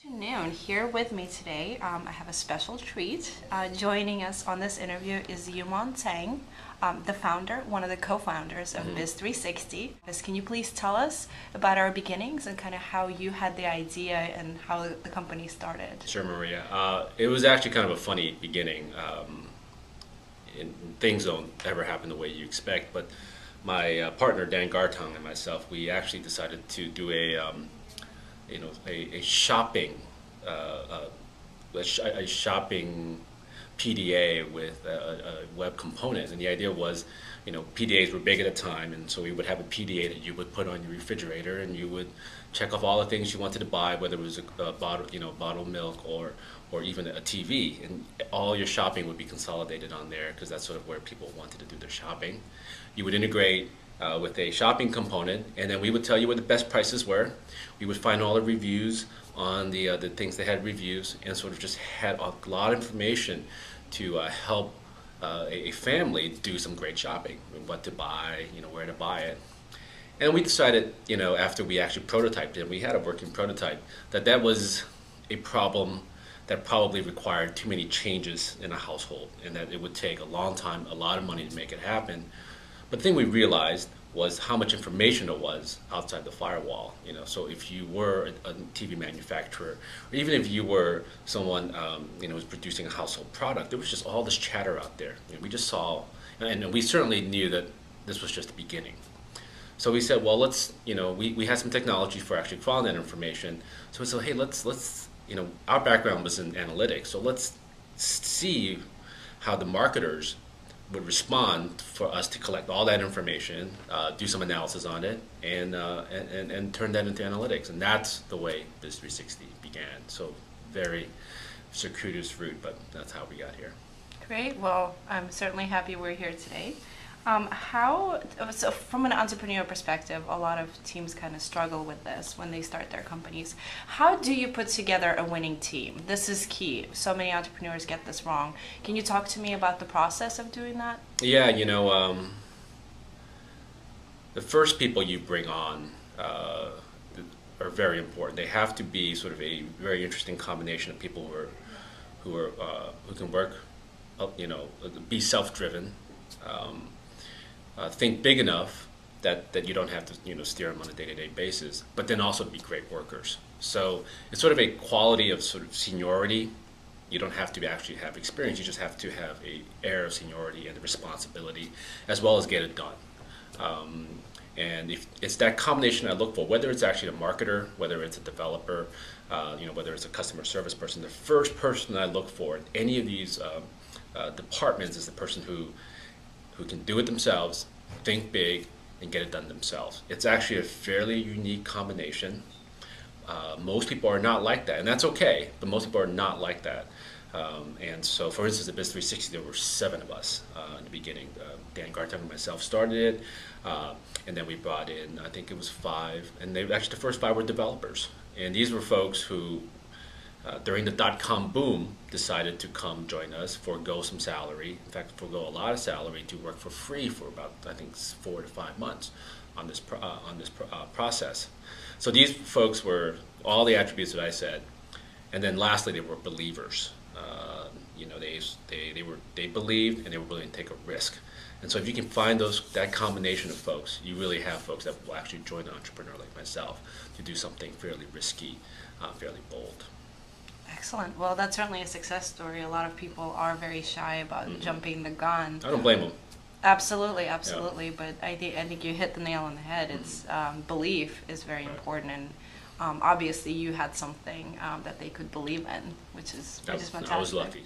Afternoon. Here with me today, I have a special treat. Joining us on this interview is Tsang, the founder, one of the co-founders of Biz360. Can you please tell us about our beginnings and kind of how you had the idea and how the company started? Sure, Maria. It was actually kind of a funny beginning. Things don't ever happen the way you expect, but my partner Dan Gartong and myself, we actually decided to do a shopping shopping PDA with a web component, and the idea was, PDAs were big at the time, and so we would have a PDA that you would put on your refrigerator, and you would check off all the things you wanted to buy, whether it was a bottle, bottled milk or even a TV, and all your shopping would be consolidated on there because that's sort of where people wanted to do their shopping. You would integrate with a shopping component, and then we would tell you where the best prices were. We would find all the reviews on the things that had reviews, and sort of just had a lot of information to help a family do some great shopping, what to buy, where to buy it. And we decided, after we actually prototyped it, we had a working prototype, that was a problem that probably required too many changes in a household, and that it would take a long time, a lot of money to make it happen. But the thing we realized was how much information there was outside the firewall. So if you were a TV manufacturer, or even if you were someone who's producing a household product, there was just all this chatter out there. We just saw, and we certainly knew that this was just the beginning. So we said, well, let's, we had some technology for actually following that information. So we said, hey, let's our background was in analytics, so let's see how the marketers would respond for us to collect all that information, do some analysis on it, and turn that into analytics. And that's the way Biz360 began. So very circuitous route, but that's how we got here. Great. Well, I'm certainly happy we're here today. So from an entrepreneurial perspective, a lot of teams kind of struggle with this when they start their companies. How do you put together a winning team? This is key. So many entrepreneurs get this wrong. Can you talk to me about the process of doing that? Yeah, the first people you bring on are very important. They have to be sort of a very interesting combination of people who can work, be self-driven. Think big enough that you don't have to steer them on a day-to-day basis, but then also be great workers. So it's sort of a quality of sort of seniority. You don't have to actually have experience. You just have to have a air of seniority and the responsibility, as well as get it done. And if it's that combination I look for, whether it's actually a marketer, whether it's a developer, whether it's a customer service person, the first person I look for in any of these departments is the person who can do it themselves, think big, and get it done themselves. It's actually a fairly unique combination. Most people are not like that, and that's okay, but most people are not like that. And so, for instance, at Biz360, there were 7 of us in the beginning. Dan Gartong and myself started it, and then we brought in, I think it was 5, and actually the first 5 were developers. And these were folks who, during the dot-com boom, decided to come join us, forego some salary, in fact, forego a lot of salary to work for free for about, I think, 4 to 5 months on this process. So these folks were all the attributes that I said, and then lastly, they were believers. They believed and they were willing to take a risk. And so if you can find that combination of folks, you really have folks that will actually join an entrepreneur like myself to do something fairly risky, fairly bold. Excellent. Well, that's certainly a success story. A lot of people are very shy about jumping the gun. I don't blame them. Absolutely, absolutely. Yeah. But I think you hit the nail on the head. It's belief is very important, and obviously you had something that they could believe in, which is fantastic. I was lucky.